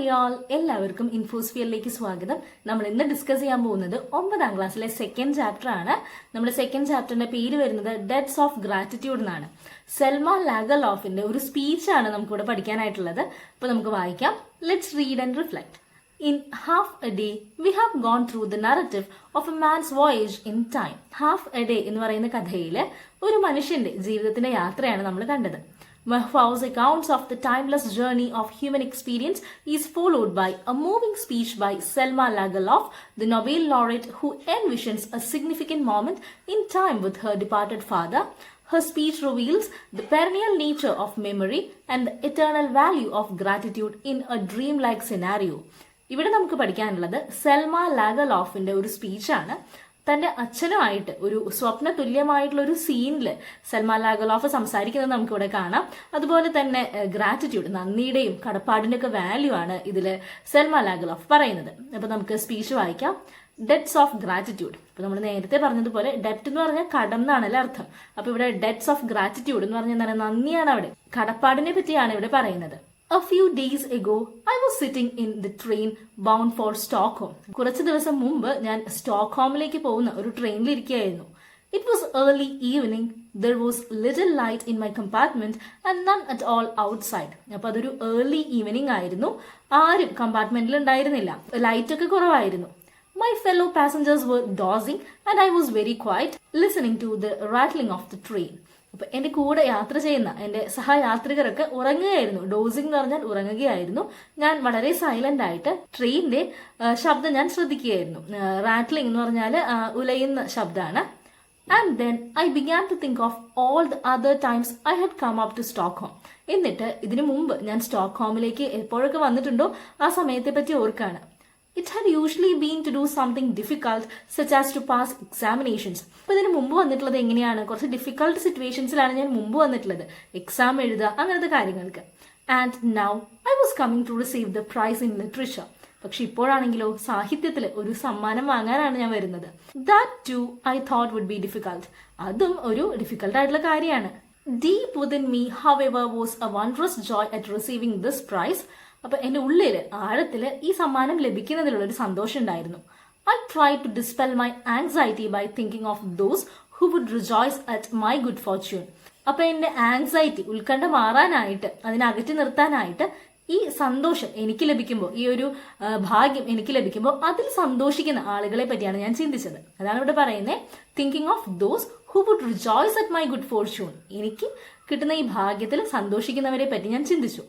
Hi ആൾ, എല്ലാവർക്കും ഇൻഫോസ്ഫിയറിലേക്ക് സ്വാഗതം. നമ്മൾ ഇന്ന് ഡിസ്കസ് ചെയ്യാൻ പോകുന്നത് 9ാം ക്ലാസ്സിലെ സെക്കൻഡ് ചാപ്റ്റർ ആണ്. നമ്മുടെ സെക്കൻഡ് ചാപ്റ്ററിന്റെ പേര് വരുന്നത് ഡെറ്റ്സ് ഓഫ് ഗ്രാറ്റിറ്റ്യൂഡ് എന്നാണ്. സെൽമ ലാഗർലോഫിന്റെ ഒരു സ്പീച്ചാണ് നമുക്കിവിടെ പഠിക്കാനായിട്ടുള്ളത്. അപ്പൊ നമുക്ക് വായിക്കാം. Let's read and reflect. In half a day, we have gone through the narrative of a man's voyage in time. Half a day എന്ന് പറയുന്ന കഥയില് ഒരു മനുഷ്യന്റെ ജീവിതത്തിന്റെ യാത്രയാണ് നമ്മൾ കണ്ടത്. Mahfou's accounts of the timeless journey of human experience is followed by a moving speech by Selma Lagerlof, the Nobel laureate who envisions a significant moment in time with her departed father. Her speech reveals the perennial nature of memory and the eternal value of gratitude in a dreamlike scenario. ഇവിടെ നമുക്ക് പഠിക്കാനുള്ളത് സെൽമ ലാഗർലോഫിന്റെ ഒരു സ്പീച്ചാണ്. തന്റെ അച്ഛനുമായിട്ട് ഒരു സ്വപ്ന തുല്യമായിട്ടുള്ള ഒരു സീനില് Selma Lagerlof സംസാരിക്കുന്നത് നമുക്കിവിടെ കാണാം. അതുപോലെ തന്നെ ഗ്രാറ്റിറ്റ്യൂഡ്, നന്ദിയുടെയും കടപ്പാടിന്റെ ഒക്കെ വാല്യൂ ആണ് ഇതില് സെൽമ ലാഗർലോഫ് പറയുന്നത്. അപ്പൊ നമുക്ക് സ്പീച്ച് വായിക്കാം. Debts of gratitude. അപ്പൊ നമ്മൾ നേരത്തെ പറഞ്ഞതുപോലെ ഡെപ്റ്റ് എന്ന് പറഞ്ഞാൽ കടം എന്നാണല്ലേ അർത്ഥം. അപ്പൊ ഇവിടെ ഡെറ്റ്സ് ഓഫ് ഗ്രാറ്റിറ്റ്യൂഡ് എന്ന് പറഞ്ഞാൽ എന്താണ്? നന്ദിയാണ്. അവിടെ കടപ്പാടിനെ പറ്റിയാണ് ഇവിടെ പറയുന്നത്. A few days ago, I was sitting in the train bound for Stockholm. കുറച്ച് ദിവസം മുമ്പ് ഞാൻ സ്റ്റോക്ക്ഹോമിലേക്ക് പോകുന്ന ഒരു ട്രെയിനിലിരിക്കുകയായിരുന്നു. It was early evening. There was little light in my compartment and none at all outside. അപ്പൊ അതൊരു ഏർലി ഈവനിങ് ആയിരുന്നു. ആരും കമ്പാർട്ട്മെന്റിൽ ഉണ്ടായിരുന്നില്ല. ലൈറ്റ് ഒക്കെ കുറവായിരുന്നു. My fellow passengers were dozing and I was very quiet, listening to the rattling of the train. അപ്പൊ എന്റെ കൂടെ യാത്ര ചെയ്യുന്ന എന്റെ സഹയാത്രികരൊക്കെ ഉറങ്ങുകയായിരുന്നു. ഡോസിംഗ് എന്ന് പറഞ്ഞാൽ ഉറങ്ങുകയായിരുന്നു. ഞാൻ വളരെ സൈലന്റ് ആയിട്ട് ട്രെയിനിന്റെ ശബ്ദം ഞാൻ ശ്രദ്ധിക്കുകയായിരുന്നു. റാറ്റ്ലിംഗ് എന്ന് പറഞ്ഞാൽ ഉലയുന്ന ശബ്ദമാണ്. And then I began to think of all the other times I had come up to Stockholm. എന്നിട്ട് ഇതിനു മുമ്പ് ഞാൻ സ്റ്റോക്ക്ഹോമിലേക്ക് എപ്പോഴൊക്കെ വന്നിട്ടുണ്ടോ ആ സമയത്തെ പറ്റി ഓർക്കാണ്. It had usually been to do something difficult, such as to pass examinations. അപ്പൊ ഇതിന് മുമ്പ് വന്നിട്ടുള്ളത് എങ്ങനെയാണ്? കുറച്ച് ഡിഫിക്കൾട്ട് സിറ്റുവേഷൻസിലാണ് ഞാൻ മുമ്പ് വന്നിട്ടുള്ളത്. എക്സാം എഴുതുക, അങ്ങനത്തെ കാര്യങ്ങൾക്ക്. And now I was coming to receive the prize in literature. പക്ഷെ ഇപ്പോഴാണെങ്കിലോ സാഹിത്യത്തിൽ ഒരു സമ്മാനം വാങ്ങാനാണ് ഞാൻ വരുന്നത്. That too I thought would be difficult. അതും ഒരു ഡിഫിക്കൽട്ട് ആയിട്ടുള്ള കാര്യമാണ്. Deep within me, however, was a wondrous joy at receiving this prize. അപ്പൊ എന്റെ ഉള്ളില് ആഴത്തില് ഈ സമ്മാനം ലഭിക്കുന്നതിലുള്ള ഒരു സന്തോഷം ഉണ്ടായിരുന്നു. I try to dispel my anxiety by thinking of those who would rejoice at my good fortune. അപ്പൊ എന്റെ ആങ്സൈറ്റി, ഉത്കണ്ഠ മാറാനായിട്ട്, അതിനെ അകറ്റി നിർത്താനായിട്ട് ഈ സന്തോഷം എനിക്ക് ലഭിക്കുമ്പോൾ, ഈ ഒരു ഭാഗ്യം എനിക്ക് ലഭിക്കുമ്പോൾ അതിൽ സന്തോഷിക്കുന്ന ആളുകളെ പറ്റിയാണ് ഞാൻ ചിന്തിച്ചത്. അതാണ് ഇവിടെ പറയുന്നത്. Thinking of those who would rejoice at my good fortune. എനിക്ക് കിട്ടുന്ന ഈ ഭാഗ്യത്തിൽ സന്തോഷിക്കുന്നവരെ പറ്റി ഞാൻ ചിന്തിച്ചു.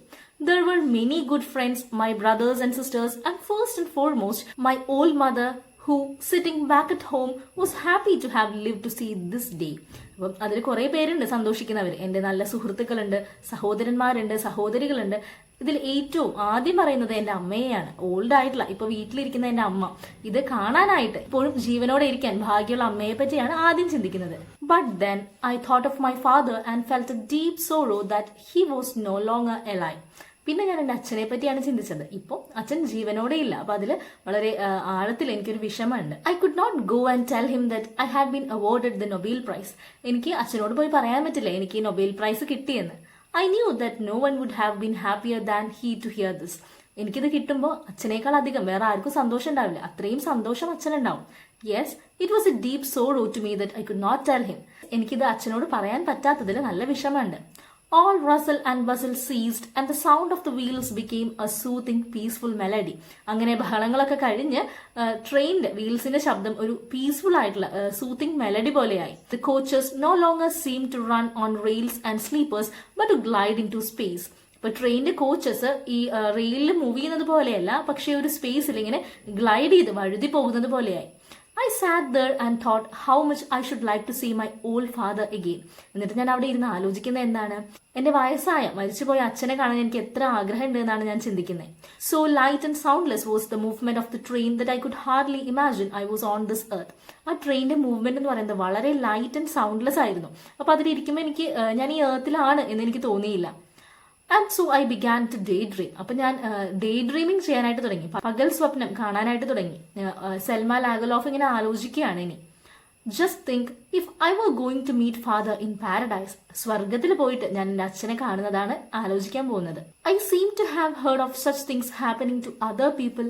There were many good friends, my brothers and sisters, and first and foremost, my old mother, who, sitting back at home, was happy to have lived to see this day. അപ്പം അതിൽ കുറെ പേരുണ്ട് സന്തോഷിക്കുന്നവർ. എൻ്റെ നല്ല സുഹൃത്തുക്കളുണ്ട്, സഹോദരന്മാരുണ്ട്, സഹോദരികളുണ്ട്. ഇതിൽ ഏറ്റവും ആദ്യം പറയുന്നത് എൻ്റെ അമ്മയെയാണ്. ഓൾഡ് ആയിട്ടുള്ള, ഇപ്പൊ വീട്ടിലിരിക്കുന്ന എൻ്റെ അമ്മ. ഇത് കാണാനായിട്ട് ഇപ്പോഴും ജീവനോടെ ഇരിക്കാൻ ഭാഗ്യമുള്ള അമ്മയെ പറ്റിയാണ് ആദ്യം ചിന്തിക്കുന്നത്. But then I thought of my father and felt a deep sorrow that he was no longer alive. പിന്നെ ഞാൻ എൻ്റെ അച്ഛനെ പറ്റിയാണ് ചിന്തിച്ചത്. ഇപ്പോൾ അച്ഛൻ ജീവനോടെ ഇല്ല. അപ്പൊ അതിൽ വളരെ ആഴത്തിൽ എനിക്കൊരു വിഷമമുണ്ട്. I could not go and tell him that I had been awarded the Nobel prize. എനിക്ക് അച്ഛനോട് പോയി പറയാൻ പറ്റില്ല എനിക്ക് ഈ നൊബേൽ പ്രൈസ് കിട്ടിയെന്ന്. I knew that no one would have been happier than he to hear this. എനിക്കിത് കിട്ടുമ്പോൾ അച്ഛനേക്കാൾ അധികം വേറെ ആർക്കും സന്തോഷം ഉണ്ടാവില്ല. അത്രയും സന്തോഷം അച്ഛനുണ്ടാവും. Yes, it was a deep sorrow to me that I could not tell him. എനിക്കിത് അച്ഛനോട് പറയാൻ പറ്റാത്തതിൽ നല്ല വിഷമമുണ്ട്. All rustle and bustle ceased and the sound of the wheels became a soothing, peaceful melody. അങ്ങനെ ബഹളങ്ങളൊക്കെ കഴിഞ്ഞ് ട്രെയിനിന്റെ വീൽസിന്റെ ശബ്ദം ഒരു പീസ്ഫുൾ ആയിട്ടുള്ള സൂത്തിങ് മെലഡി പോലെയായി. The coaches no longer seemed to run on rails and sleepers but to glide into space. ഇപ്പൊ ട്രെയിനിന്റെ coaches ഈ റെയിലിൽ മൂവ് ചെയ്യുന്നത് പോലെയല്ല, പക്ഷെ ഒരു സ്പേസിൽ ഇങ്ങനെ ഗ്ലൈഡ് ചെയ്ത് വഴുതി പോകുന്നത് പോലെയായി. I sat there and thought how much I should like to see my old father again. എന്നിട്ട് ഞാൻ അവിടെ ഇരുന്ന് ആലോചിക്കുന്നത് എന്താണ്? എന്റെ വയസ്സായ മരിച്ചുപോയ അച്ഛനെ കാണാൻ എനിക്ക് എത്ര ആഗ്രഹമുണ്ട് എന്നാണ് ഞാൻ ചിന്തിക്കുന്നത്. So light and soundless was the movement of the train that I could hardly imagine I was on this earth. ആ ട്രെയിനിന്റെ മൂവ്മെന്റ് എന്ന് പറയുന്നത് വളരെ ലൈറ്റ് ആൻഡ് സൗണ്ട്ലെസ് ആയിരുന്നു. അപ്പൊ അതിലിരിക്കുമ്പോൾ എനിക്ക് ഞാൻ ഈ എർത്തിലാണ് എന്ന് എനിക്ക് തോന്നിയില്ല. And so I began to day dream. അപ്പൊ ഞാൻ ഡേ ഡ്രീമിങ് ചെയ്യാനായിട്ട് തുടങ്ങി, പകൽ സ്വപ്നം കാണാനായിട്ട് തുടങ്ങി. സെൽമ ലാഗർലോഫ് ഇങ്ങനെ ആലോചിക്കുകയാണ് ഇനി. Just think if I were going to meet father in paradise. സ്വർഗത്തിൽ പോയിട്ട് ഞാൻ എൻ്റെ അച്ഛനെ കാണുന്നതാണ് ആലോചിക്കാൻ പോകുന്നത്. I seem to have heard of such things happening to other people,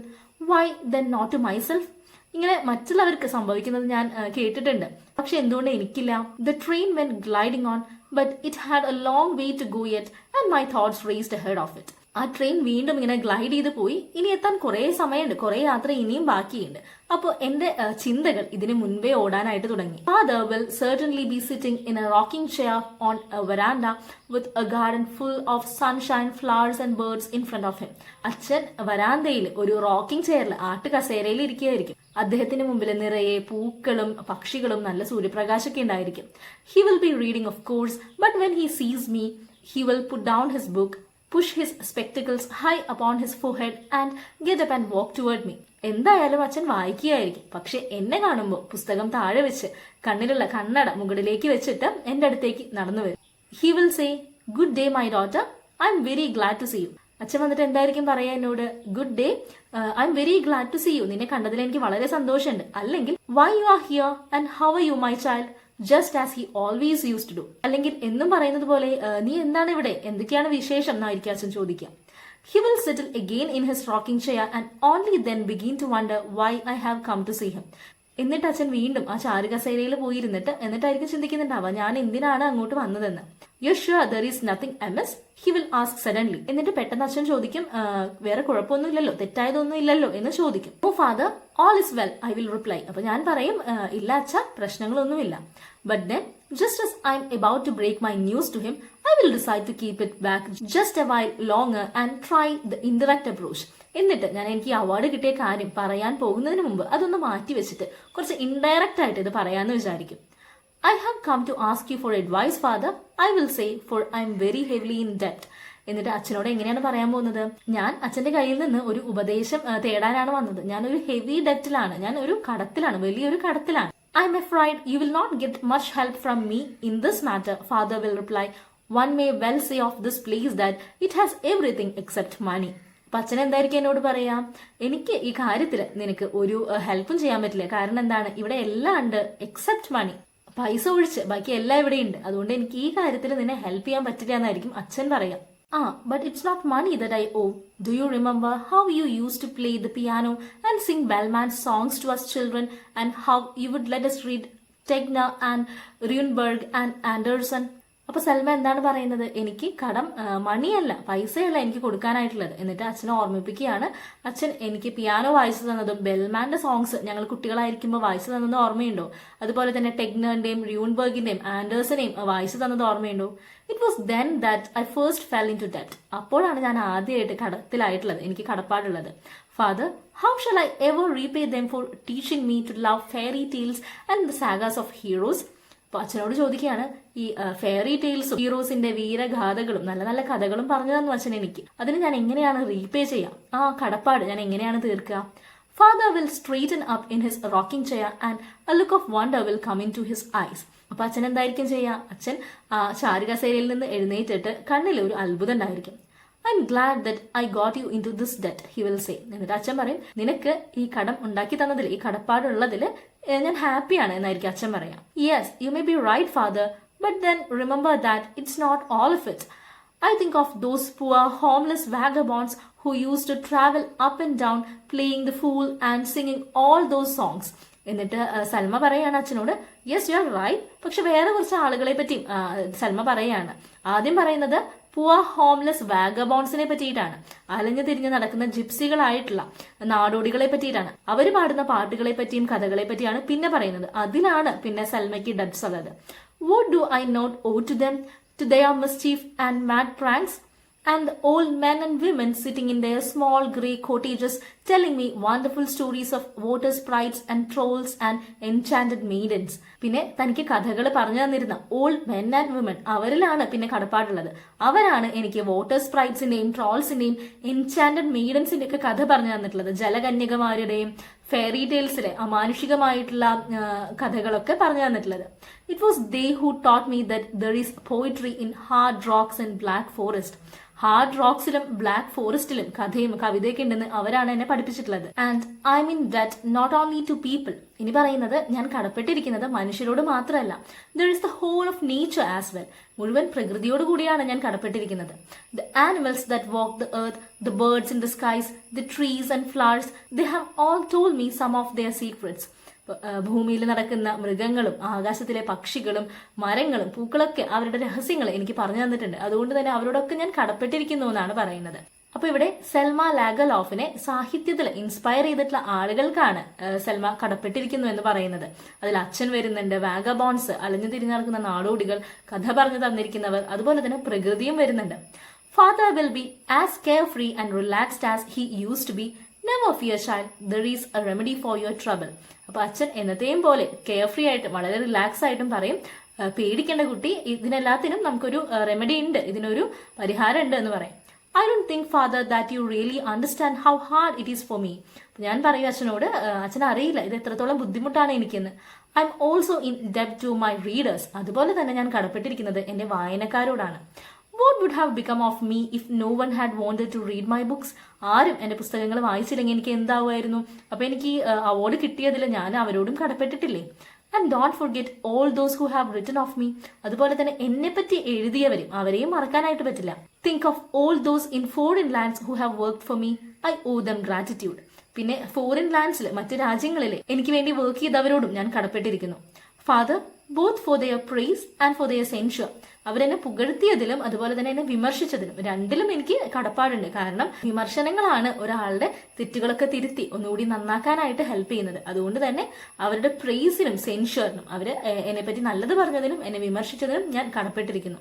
why then not to myself. ഇങ്ങനെ മറ്റുള്ളവർക്ക് സംഭവിക്കുന്നത് ഞാൻ കേട്ടിട്ടുണ്ട്, പക്ഷെ എന്തുകൊണ്ട് എനിക്കില്ല? The train went gliding on but it had a long way to go yet and my thoughts raced ahead of it. ആ train വീണ്ടും ഇങ്ങനെ ഗ്ലൈഡ് ചെയ്ത് പോയി, ഇനി എത്താൻ കുറേ സമയമുണ്ട്, കുറേ യാത്ര ഇനിയും ബാക്കിയുണ്ട്. അപ്പോൾ എന്റെ ചിന്തകൾ ഇതിന് മുൻപേ ഓടാനായിട്ട് തുടങ്ങി. Father will certainly be sitting in a rocking chair on a veranda with a garden full of sunshine, flowers and birds in front of him. അച്ഛൻ വരാന്തയിൽ ഒരു റോക്കിംഗ് ചെയറിൽ ആട്ടുകസേരയിൽ ഇരിക്കുകയായിരിക്കും. അദ്ദേഹത്തിന് മുമ്പിൽ നിറയെ പൂക്കളും പക്ഷികളും നല്ല സൂര്യപ്രകാശമൊക്കെ ഉണ്ടായിരിക്കും. He will be reading of course, but when he sees me, he will put down his book, push his spectacles high upon his forehead and get up and walk toward me. എന്തായാലും അച്ഛൻ വായിക്കുകയായിരിക്കും, പക്ഷെ എന്നെ കാണുമ്പോൾ പുസ്തകം താഴെ വെച്ച് കണ്ണിലുള്ള കണ്ണട മുകളിലേക്ക് വെച്ചിട്ട് എൻ്റെ അടുത്തേക്ക് നടന്നു വരും. He will say, good day my daughter, I M very glad to see you. അച്ഛൻ വന്നിട്ട് എന്തായിരിക്കും പറയാ എന്നോട്? Good day, I M very glad to see you, നിന്നെ കണ്ടതിൽ എനിക്ക് വളരെ സന്തോഷമുണ്ട്. അല്ലെങ്കിൽ why you are here and how are you my child, just as he always use to do. അല്ലെങ്കിൽ എന്നും പറയുന്നത് പോലെ നീ എന്താണ് ഇവിടെ, എന്തൊക്കെയാണ് വിശേഷം എന്നായിരിക്കും അച്ഛൻ ചോദിക്കുക. He will settle again in his rocking chair and only then begin to wonder why I have come to see him. എന്നിട്ട് അച്ഛൻ വീണ്ടും ആ ചാരുകസേരയിൽ പോയിരുന്നിട്ട് എന്നിട്ടായിരിക്കും ചിന്തിക്കുന്നുണ്ടാവുക ഞാൻ എന്തിനാണ് അങ്ങോട്ട് വന്നതെന്ന്. You sure there is nothing amiss, he will ask suddenly. എന്നിട്ട് പെട്ടെന്ന് അച്ഛൻ ചോദിക്കും, വേറെ കുഴപ്പമൊന്നുമില്ലല്ലോ, തെറ്റായതൊന്നും ഇല്ലല്ലോ എന്ന് ചോദിക്കും. Oh father, all is well, I will reply. അപ്പൊ ഞാൻ പറയും, ഇല്ല അച്ഛ, പ്രശ്നങ്ങളൊന്നുമില്ല. But then just as I am about to break my news to him, I will decide to keep it back just a while longer and try the indirect approach. എന്നിട്ട് ഞാൻ എനിക്ക് ഈ അവാർഡ് കിട്ടിയ കാര്യം പറയാൻ പോകുന്നതിന് മുമ്പ് അതൊന്ന് മാറ്റി വെച്ചിട്ട് കുറച്ച് ഇൻഡയറക്റ്റ് ആയിട്ട് ഇത് പറയാമെന്ന് വിചാരിക്കും. I have come to ask you for advice, father, I will say, for I am very heavily in debt. എന്നിട്ട് അച്ഛനോട് എങ്ങനെയാണ് പറയാൻ പോകുന്നത്? ഞാൻ അച്ഛന്റെ കയ്യിൽ നിന്ന് ഒരു ഉപദേശം തേടാനാണ് വന്നത്. ഞാനൊരു ഹെവി ഡെറ്റിലാണ്, ഞാൻ ഒരു കടത്തിലാണ്, വലിയൊരു കടത്തിലാണ്. I am afraid you will not get much help from me in this matter, father will reply. One may well say of this place that it has everything except money. അപ്പൊ അച്ഛൻ എന്തായിരിക്കും എന്നോട് പറയാ? എനിക്ക് ഈ കാര്യത്തിൽ നിനക്ക് ഒരു ഹെൽപ്പും ചെയ്യാൻ പറ്റില്ല. കാരണം എന്താണ്? ഇവിടെ എല്ലാം ഉണ്ട് എക്സെപ്റ്റ് മണി. പൈസ ഒഴിച്ച് ബാക്കി എല്ലാം ഇവിടെ ഉണ്ട്. അതുകൊണ്ട് എനിക്ക് ഈ കാര്യത്തിൽ നിന്നെ ഹെൽപ്പ് ചെയ്യാൻ പറ്റില്ല എന്നായിരിക്കും അച്ഛൻ പറയാം. But it's not money that I owe. Do you remember how you used to play the piano and sing Bellman's songs to us children, and how you would let us read Tegner and Runeberg and Anderson? അപ്പൊ സൽമ എന്താണ് പറയുന്നത്? എനിക്ക് കടം മണിയല്ല, പൈസയല്ല എനിക്ക് കൊടുക്കാനായിട്ടുള്ളത്. എന്നിട്ട് അച്ഛനെ ഓർമ്മിപ്പിക്കുകയാണ്, അച്ഛൻ എനിക്ക് പിയാനോ വായിച്ചു തന്നതും ബെൽമാന്റെ സോങ്സ് ഞങ്ങൾ കുട്ടികളായിരിക്കുമ്പോൾ വായിച്ചു തന്നത് ഓർമ്മയുണ്ടോ? അതുപോലെ തന്നെ ടെഗ്നറിന്റെയും റൂൺബർഗിന്റെയും ആൻഡേഴ്സനെയും വായിച്ചു തന്നത് ഓർമ്മയുണ്ടോ? It was then that I first fell into debt. അപ്പോഴാണ് ഞാൻ ആദ്യമായിട്ട് കടത്തിലായിട്ടുള്ളത്, എനിക്ക് കടപ്പാടുള്ളത്. Father, how shall I ever repay them for teaching me to love fairy tales and the sagas of heroes? അപ്പൊ അച്ഛനോട് ചോദിക്കുകയാണ്, ഈ ഫെയറി ടെയിൽസും ഹീറോസിന്റെ വീരഗാഥകളും നല്ല നല്ല കഥകളും പറഞ്ഞു തന്നു അച്ഛൻ എനിക്ക്. അതിന് ഞാൻ എങ്ങനെയാണ് റീപേ ചെയ്യാം? കടപ്പാട് ഞാൻ എങ്ങനെയാണ് തീർക്കുക? Father will straighten up in his rocking chair and a look of wonder will come into his eyes. അപ്പൊ അച്ഛൻ എന്തായിരിക്കും ചെയ്യുക? അച്ഛൻ ചാരുകസേരയിൽ നിന്ന് എഴുന്നേറ്റിട്ട് കണ്ണിൽ ഒരു അത്ഭുതം ഉണ്ടായിരിക്കും. I'm glad that I got you into this debt, he will say. എന്നിട്ട് അച്ഛൻ പറയും, നിനക്ക് ഈ കടം ഉണ്ടാക്കി തന്നതിൽ, ഈ കടപ്പാടുള്ളതിൽ ഞാൻ ഹാപ്പിയാണ് എന്നായിരിക്കും അച്ഛൻ പറയാം. Yes, you may be right, father, but then remember that it's not all of it. I think of those poor homeless vagabonds who used to travel up and down playing the fool and singing all those songs. എന്നിട്ട് സൽമ പറയാണ് അച്ഛനോട്, yes you are right. പക്ഷെ വേറെ കുറച്ച് ആളുകളെ പറ്റിയും സൽമ പറയാണ്. ആദ്യം പറയുന്നത് പുവർ ഹോംലെസ് വാഗബോൺസിനെ പറ്റിയിട്ടാണ്, അലഞ്ഞു തിരിഞ്ഞ് നടക്കുന്ന ജിപ്സികളായിട്ടുള്ള നാടോടികളെ പറ്റിയിട്ടാണ്. അവർ പാടുന്ന പാട്ടുകളെ പറ്റിയും കഥകളെ പറ്റിയാണ് പിന്നെ പറയുന്നത്. അതിലാണ് പിന്നെ സൽമയ്ക്ക് ഡബ്സ് ഉള്ളത്. What do I not owe to them, to their mischief and mad pranks? And the old men and women sitting in their small grey cottages telling me wonderful stories of water sprites and trolls and enchanted maidens. പിന്നെ തനിക്ക് കഥകൾ പറഞ്ഞു തന്നിരുന്ന old men and woman, അവരിലാണ് പിന്നെ കടപ്പാടുള്ളത്. അവരാണ് എനിക്ക് water സ്പ്രൈറ്റ്സിന്റെയും ട്രോൾസിന്റെയും എൻചാന്റഡ് മെയ്ഡൻസിന്റെ ഒക്കെ കഥ പറഞ്ഞു തന്നിട്ടുള്ളത്. ജലകന്യകമാരുടെയും ഫെയറി ടെയിൽസിലെ അമാനുഷികമായിട്ടുള്ള കഥകളൊക്കെ പറഞ്ഞു തന്നിട്ടുള്ളത്. It was they who taught me that there is poetry in hard rocks and black forest. Hard റോക്സിലും ബ്ലാക്ക് ഫോറസ്റ്റിലും കഥയും കവിതയൊക്കെ ഉണ്ടെന്ന് അവരാണ് എന്നെ പഠിപ്പിച്ചിട്ടുള്ളത്. And I mean that not only to people, ഇനി പറയുന്നത് ഞാൻ കടപ്പെട്ടിരിക്കുന്നത് മനുഷ്യരോട് മാത്രമല്ല, there is the whole of nature as well. മുഴുവൻ പ്രകൃതിയോട് കൂടിയാണ് ഞാൻ കടപ്പെട്ടിരിക്കുന്നത്. The animals that walk the earth, the birds in the skies, the trees and flowers, they have all told me some of their secrets. ഭൂമിയിൽ നടക്കുന്ന മൃഗങ്ങളും ആകാശത്തിലെ പക്ഷികളും മരങ്ങളും പൂക്കളൊക്കെ അവരുടെ രഹസ്യങ്ങൾ എനിക്ക് പറഞ്ഞു തന്നിട്ടുണ്ട്. അതുകൊണ്ട് തന്നെ അവരോടൊക്കെ ഞാൻ കടപ്പെട്ടിരിക്കുന്നു എന്നാണ് പറയുന്നത്. അപ്പൊ ഇവിടെ സെൽമ ലാഗർലോഫിനെ സാഹിത്യത്തിൽ ഇൻസ്പയർ ചെയ്തിട്ടുള്ള ആളുകൾക്കാണ് സെൽമ കടപ്പെട്ടിരിക്കുന്നു എന്ന് പറയുന്നത്. അതിൽ അച്ഛൻ വരുന്നുണ്ട്, വാഗബോൺസ്, അലഞ്ഞു തിരിഞ്ഞു നടക്കുന്ന നാടോടികൾ, കഥ പറഞ്ഞു തന്നിരിക്കുന്നവർ, അതുപോലെ തന്നെ പ്രകൃതിയും വരുന്നുണ്ട്. Father will be as care free and relaxed as he use to be. Never fear child, there is a remedy for your trouble. അപ്പൊ അച്ഛൻ എന്നത്തെയും പോലെ കെയർ ഫ്രീ ആയിട്ടും വളരെ റിലാക്സ് ആയിട്ടും പറയും, പേടിക്കേണ്ട കുട്ടി, ഇതിനെല്ലാത്തിനും നമുക്കൊരു റെമഡി ഉണ്ട്, ഇതിനൊരു പരിഹാരം ഉണ്ട് എന്ന് പറയും. I don't think, father, that you really understand how hard it is for me. ഞാൻ പറയും അച്ഛനോട്, അച്ഛൻ അറിയില്ല ഇത് എത്രത്തോളം ബുദ്ധിമുട്ടാണ് എനിക്കെന്ന്. ഐ എം ഓൾസോ ഇൻ ഡെബ്റ്റ് ടു മൈ റീഡേഴ്സ്. അതുപോലെ തന്നെ ഞാൻ കടപ്പെട്ടിരിക്കുന്നത് എന്റെ വായനക്കാരോടാണ്. What would have become of me if no one had wanted to read my books? ആരും എന്റെ പുസ്തകങ്ങൾ വായിച്ചില്ലെങ്കിൽ എനിക്ക് എന്താവുമായിരുന്നു? അപ്പൊ എനിക്ക് അവാർഡ് കിട്ടിയതിൽ ഞാൻ അവരോടും കടപ്പെട്ടിട്ടില്ലേ? And don't forget all those who have written of me. അതുപോലെ തന്നെ എന്നെ പറ്റി എഴുതിയവരും അവരെയും മറക്കാനായിട്ട് പറ്റില്ല. Think of all those in foreign lands who have work for me. I owe them gratitude. പിന്നെ ഫോറിൻ ലാൻഡ്സിൽ, മറ്റു രാജ്യങ്ങളിൽ എനിക്ക് വേണ്ടി വർക്ക് ചെയ്തവരോടും ഞാൻ കടപ്പെട്ടിരിക്കുന്നു. Father, both for their praise and for their censure. അവരെന്നെ പുകഴ്ത്തിയതിലും അതുപോലെ തന്നെ എന്നെ വിമർശിച്ചതിലും രണ്ടിലും എനിക്ക് കടപ്പാടുണ്ട്. കാരണം വിമർശനങ്ങളാണ് ഒരാളുടെ തെറ്റുകളൊക്കെ തിരുത്തി ഒന്നുകൂടി നന്നാക്കാനായിട്ട് ഹെൽപ്പ് ചെയ്യുന്നത്. അതുകൊണ്ട് തന്നെ അവരുടെ പ്രൈസിനും സെൻഷറിനും, അവര് എന്നെ പറ്റി നല്ലത് പറഞ്ഞതിനും എന്നെ വിമർശിച്ചതിനും ഞാൻ കടപ്പെട്ടിരിക്കുന്നു.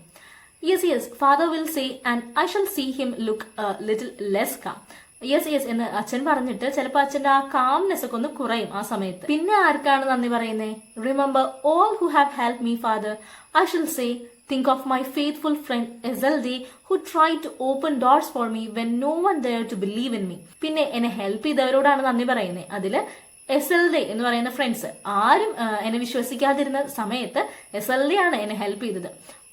Yes yes, father will say and I shall see him look little less calm. Yes yes എന്ന് അച്ഛൻ പറഞ്ഞിട്ട് ചിലപ്പോൾ അച്ഛന്റെ ആ കാംനെസ് ഒക്കെ ഒന്ന് കുറയും ആ സമയത്ത്. പിന്നെ ആർക്കാണ് നന്ദി പറയുന്നത്? Remember all who have help me father. I shall say, think of my faithful friend Ezelde who tried to open doors for me when no one dared to believe in me. പിന്നെ എന്നെ help ചെയ്തവരോടാണ് നന്ദി പറയുന്നത്. അതില് എസൽഡെ എന്ന് പറയുന്ന friends, ആരും എന്നെ വിശ്വസിക്കാതിരുന്ന സമയത്ത് എസൽഡെയാണ് എന്നെ ഹെൽപ്പ് ചെയ്തത്.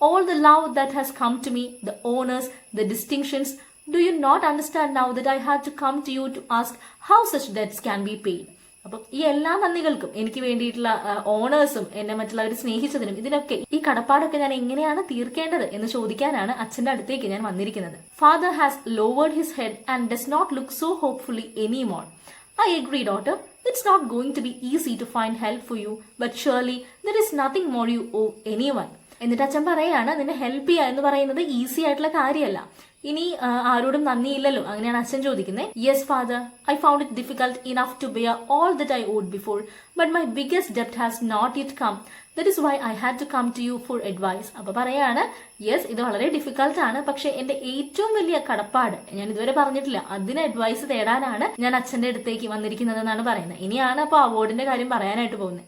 All the love that has come to me, the honors, the distinctions, do you not understand now that I had to come to you to ask how such debts can be paid? അപ്പം ഈ എല്ലാ നന്ദികൾക്കും, എനിക്ക് വേണ്ടിയിട്ടുള്ള ഓണേഴ്സും എന്നെ മറ്റുള്ളവർ സ്നേഹിച്ചതിനും ഇതിനൊക്കെ ഈ കടപ്പാടൊക്കെ ഞാൻ എങ്ങനെയാണ് തീർക്കേണ്ടത് എന്ന് ചോദിക്കാനാണ് അച്ഛന്റെ അടുത്തേക്ക് ഞാൻ വന്നിരിക്കുന്നത്. Father has lowered his head and does not look so hopefully any more. I agree daughter, it's not going to be easy to find help for you, but surely there is nothing more you owe any one. എന്നിട്ട് അച്ഛൻ പറയാണ്, നിന്നെ help ചെയ്യുക എന്ന് പറയുന്നത് easy ആയിട്ടുള്ള കാര്യമല്ല. ഇനി ആരോടും നന്ദിയില്ലല്ലോ, അങ്ങനെയാണ് അച്ഛൻ ചോദിക്കുന്നത്. Yes father, I found it difficult enough to bear all that I owed before, but my biggest ഡെപ്റ്റ് has not yet come. That is why I had to come to you for advice. അപ്പൊ പറയാണ്, yes ഇത് വളരെ difficult ആണ്, പക്ഷെ എന്റെ ഏറ്റവും വലിയ കടപ്പാട് ഞാൻ ഇതുവരെ പറഞ്ഞിട്ടില്ല, അതിന് അഡ്വൈസ് തേടാനാണ് ഞാൻ അച്ഛന്റെ അടുത്തേക്ക് വന്നിരിക്കുന്നത് എന്നാണ് പറയുന്നത്. ഇനിയാണ് അപ്പൊ അവാർഡിന്റെ കാര്യം പറയാനായിട്ട് പോകുന്നത്.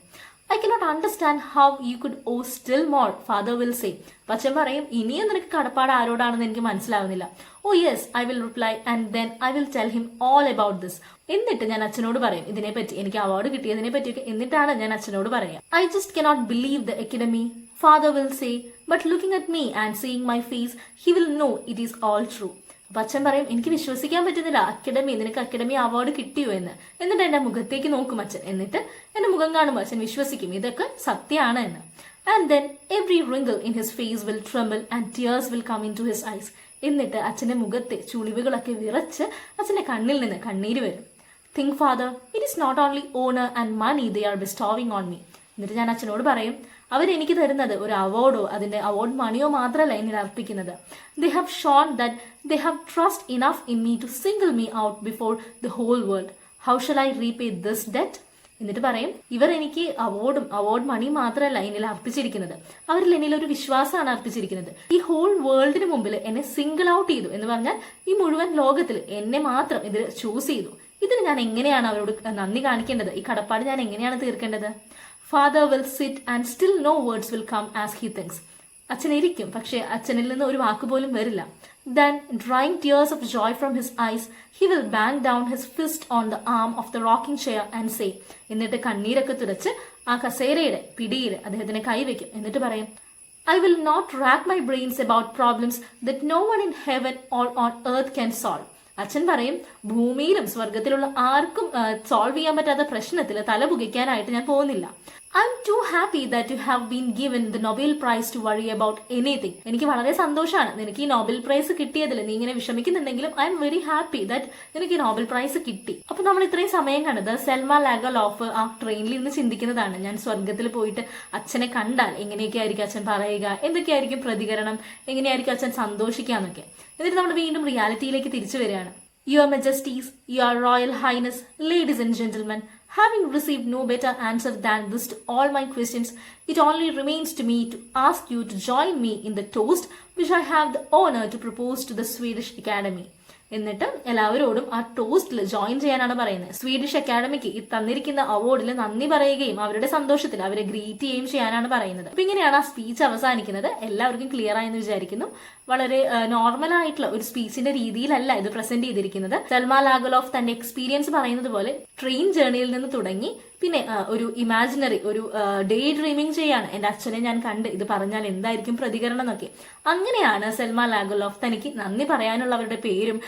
I cannot understand how you could owe still more, father will say. അച്ഛൻ പറയും, ഇനിയും നിനക്ക് കടപ്പാട് ആരോടാണെന്ന് എനിക്ക് മനസ്സിലാവുന്നില്ല. Oh yes, I will reply and then I will tell him all about this. എന്നിട്ട് ഞാൻ അച്ഛനോട് പറയും ഇതിനെപ്പറ്റി, എനിക്ക് അവാർഡ് കിട്ടിയതിനെ പറ്റിയൊക്കെ എന്നിട്ടാണ് ഞാൻ അച്ഛനോട് പറയുക. I just cannot believe the academy, father will say, but looking at me and seeing my face, he will know it is all true. അപ്പൊ അച്ഛൻ പറയും, എനിക്ക് വിശ്വസിക്കാൻ പറ്റുന്നില്ല, നിനക്ക് അക്കാഡമി അവാർഡ് കിട്ടിയോ എന്ന്. എന്നിട്ട് എന്റെ മുഖത്തേക്ക് നോക്കും അച്ഛൻ, എന്നിട്ട് എന്റെ മുഖം കാണുമ്പോൾ അച്ഛൻ വിശ്വസിക്കും ഇതൊക്കെ സത്യമാണ് എന്ന്. And then every wrinkle in his face will tremble and tears will come into his eyes. എന്നിട്ട് അച്ഛന്റെ മുഖത്തെ ചുളിവുകളൊക്കെ വിറച്ച് അച്ഛന്റെ കണ്ണിൽ നിന്ന് കണ്ണീര് വരും. Think father, it is not only honor and money they are bestowing on me. എന്നിട്ട് ഞാൻ അച്ഛനോട് പറയും, അവരെനിക്ക് തരുന്നത് ഒരു അവാർഡോ അതിന്റെ അവാർഡ് മണിയോ മാത്രമല്ല എന്നിൽ അർപ്പിക്കുന്നത്. They have shown that they have trust enough in me to single me out before the whole world. How shall I repay this debt? എന്നിട്ട് പറയും, ഇവർ എനിക്ക് അവാർഡ് മണിയും മാത്രമല്ല എന്നിൽ അർപ്പിച്ചിരിക്കുന്നത്, അവരിൽ എന്നിൽ ഒരു വിശ്വാസമാണ് അർപ്പിച്ചിരിക്കുന്നത്. ഈ ഹോൾ വേൾഡിന് മുമ്പിൽ എന്നെ സിംഗിൾ ഔട്ട് ചെയ്തു എന്ന് പറഞ്ഞാൽ ഈ മുഴുവൻ ലോകത്തിൽ എന്നെ മാത്രം ഇതിൽ ചൂസ് ചെയ്തു. ഇതിന് ഞാൻ എങ്ങനെയാണ് അവരോട് നന്ദി കാണിക്കേണ്ടത്? ഈ കടപ്പാട് ഞാൻ എങ്ങനെയാണ് തീർക്കേണ്ടത്? Father will sit and still no words will come as he thinks. അച്ഛൻ ഇരിക്കും, പക്ഷെ അച്ഛനിൽ നിന്ന് ഒരു വാക്ക് പോലും വരില്ല. Then, drying tears of joy from his eyes, he will bang down his fist on the arm of the rocking chair and say, എന്നിട്ട് കണ്ണീരൊക്കെ തുടച്ച് ആ കസേരയുടെ പിടിയിൽ അദ്ദേഹത്തിന് കൈവയ്ക്കും. എന്നിട്ട് പറയും, I will not rack my brains about problems that no one in heaven or on earth can solve. അച്ഛൻ പറയും ഭൂമിയിലും സ്വർഗത്തിലുള്ള ആർക്കും സോൾവ് ചെയ്യാൻ പറ്റാത്ത പ്രശ്നത്തിൽ തല പുകയ്ക്കാനായിട്ട് ഞാൻ പോകുന്നില്ല. I'm too happy that you have been given the Nobel Prize to worry about anything. എനിക്ക് വളരെ സന്തോഷമാണ് നിനക്ക് ഈ നോബൽ പ്രൈസ് കിട്ടിയതിൽ. നീ ഇങ്ങനെ വിഷമിക്കുന്നുണ്ടെങ്കിലും I M very happy that നിനക്ക് ഈ നോബൽ പ്രൈസ് കിട്ടി. അപ്പൊ നമ്മൾ ഇത്രയും സമയം കണ്ടത് സെൽമ ലാഗർലോഫ് ആ ട്രെയിനിൽ ഇരുന്ന് ചിന്തിക്കുന്നതാണ്. ഞാൻ സ്വർഗത്തിൽ പോയിട്ട് അച്ഛനെ കണ്ടാൽ എങ്ങനെയൊക്കെ ആയിരിക്കും അച്ഛൻ പറയുക, എന്തൊക്കെയായിരിക്കും പ്രതികരണം, എങ്ങനെയായിരിക്കും അച്ഛൻ സന്തോഷിക്കാന്നൊക്കെ. എന്നിട്ട് നമ്മൾ വീണ്ടും റിയാലിറ്റിയിലേക്ക് തിരിച്ചു വരികയാണ്. Your Majesties, Your Royal Highness, Ladies and Gentlemen, having received no better answer than this to all my questions, it only remains to me to ask you to join me in the toast which I have the honor to propose to the Swedish Academy. എന്നിട്ട് എല്ലാവരോടും ആ ടോസ്റ്റിൽ join ചെയ്യാനാണ് പറയുന്നത്. Swedish academic ഈ തന്നിരിക്കുന്ന അവാർഡിൽ നന്ദി പറയുകയും അവരുടെ സന്തോഷത്തിൽ അവരെ ഗ്രീറ്റ് ചെയ്യുകയും ചെയ്യാനാണ് പറയുന്നത്. അപ്പൊ ഇങ്ങനെയാണ് ആ സ്പീച്ച് അവസാനിക്കുന്നത്. എല്ലാവർക്കും ക്ലിയർ ആയെന്ന് വിചാരിക്കുന്നു. വളരെ നോർമൽ ആയിട്ടുള്ള ഒരു സ്പീച്ചിന്റെ രീതിയിലല്ല ഇത് പ്രസന്റ് ചെയ്തിരിക്കുന്നത്. സെൽമ ലാഗർലോഫ് തന്റെ എക്സ്പീരിയൻസ് പറയുന്നത് പോലെ ട്രെയിൻ ജേർണിയിൽ നിന്ന് തുടങ്ങി പിന്നെ ഒരു ഇമാജിനറി ഒരു ഡേ ഡ്രീമിങ് ചെയ്യാണ്. എന്റെ അച്ഛനെ ഞാൻ കണ്ട് ഇത് പറഞ്ഞാൽ എന്തായിരിക്കും പ്രതികരണം എന്നൊക്കെ. അങ്ങനെയാണ് സെൽമ ലാഗർലോഫ് തനിക്ക് നന്ദി പറയാനുള്ളവരുടെ പേരും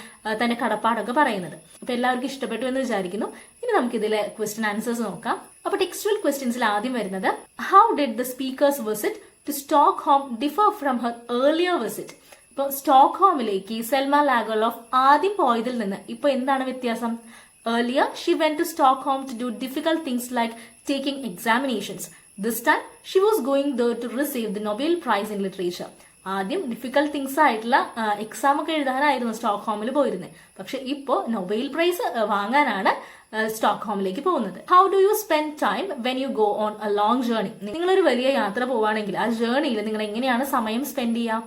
തന്റെ കടപ്പാടൊക്കെ പറയുന്നത്. അപ്പൊ എല്ലാവർക്കും ഇഷ്ടപ്പെട്ടു എന്ന് വിചാരിക്കുന്നു. ഇനി നമുക്ക് ഇതിലെ ക്വസ്റ്റ്യൻ ആൻസേഴ്സ് നോക്കാം. അപ്പൊ ടെക്സ്റ്റുവൽ ക്വസ്റ്റ്യൻസിൽ ആദ്യം വരുന്നത്, how did the speaker's visit to Stockholm differ from her earlier visit? ഇപ്പൊ സ്റ്റോക്ക്ഹോമിലേക്ക് സെൽമ ലാഗർലോഫ് ആദ്യം പോയതിൽ നിന്ന് ഇപ്പൊ എന്താണ് വ്യത്യാസം? Earlier, she went to Stockholm to do difficult things like taking examinations. This time, she was going there to receive the Nobel Prize in Literature. ആദ്യം difficult things ആയിട്ടുള്ള എക്സാം ഒക്കെ എഴുതാനായിരുന്നു സ്റ്റോക്ക്ഹോമിൽ പോയിരുന്നത്. പക്ഷെ ഇപ്പോ നൊബേൽ പ്രൈസ് വാങ്ങാനാണ് സ്റ്റോക്ക്ഹോമിലേക്ക് പോകുന്നത്. How do you spend time when you go on A long journey? നിങ്ങളൊരു വലിയ യാത്ര പോവുകയാണെങ്കിൽ ആ ജേർണിയിൽ നിങ്ങൾ എങ്ങനെയാണ് സമയം സ്പെൻഡ് ചെയ്യുക?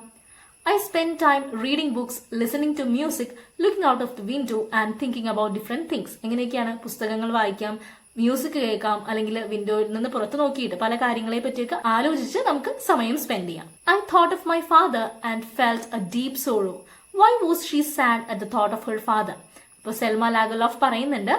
I spend time reading books, listening to music, looking out of the window and thinking about different things. എങ്ങനെയൊക്കെയാണ്? പുസ്തകങ്ങൾ വായിക്കാം, മ്യൂസിക് കേൾക്കാം, അല്ലെങ്കിൽ വിൻഡോയിൽ നിന്ന് പുറത്തു നോക്കിയിട്ട് പല കാര്യങ്ങളെ പറ്റിയൊക്കെ ആലോചിച്ച് നമുക്ക് സമയം സ്പെൻഡ് ചെയ്യാം. I thought of my father and felt a deep sorrow. Why was she sad at the thought of her father? അപ്പോൾ സെൽമ ലാഗർലോഫ് പറയുന്നുണ്ട്,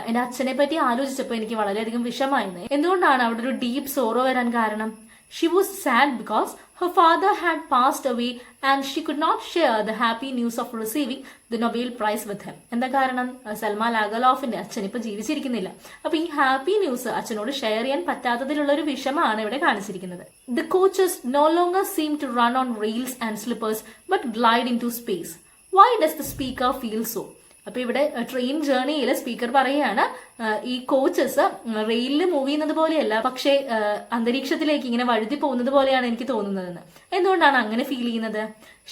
എന്റെ അച്ഛനെ പറ്റി ആലോചിച്ചപ്പോൾ എനിക്ക് വളരെയധികം വിഷമായിരുന്നു. എന്തുകൊണ്ടാണ് അവിടെ ഒരു ഡീപ്പ് സോറോ വരാൻ കാരണം? She was sad because her father had passed away and she could not share the happy news of receiving the Nobel Prize with him. എന്താ കാരണം? സെൽമ ലാഗർലോഫിന്റെ അച്ഛൻ ഇപ്പൊ ജീവിച്ചിരിക്കുന്നില്ല. അപ്പൊ ഈ ഹാപ്പി ന്യൂസ് അച്ഛനോട് ഷെയർ ചെയ്യാൻ പറ്റാത്തതിലുള്ള ഒരു വിഷമാണ് ഇവിടെ കാണിച്ചിരിക്കുന്നത്. The coaches no longer seem to run on rails and slippers but glide into space. Why does the speaker feel so? അപ്പൊ ഇവിടെ ട്രെയിൻ ജേർണിയിൽ സ്പീക്കർ പറയുകയാണ്, ഈ കോച്ചസ് റെയിലിൽ മൂവ് ചെയ്യുന്നത് പോലെയല്ല, പക്ഷേ അന്തരീക്ഷത്തിലേക്ക് ഇങ്ങനെ വഴുതി പോകുന്നത് പോലെയാണ് എനിക്ക് തോന്നുന്നതെന്ന്. എന്തുകൊണ്ടാണ് അങ്ങനെ ഫീൽ ചെയ്യുന്നത്?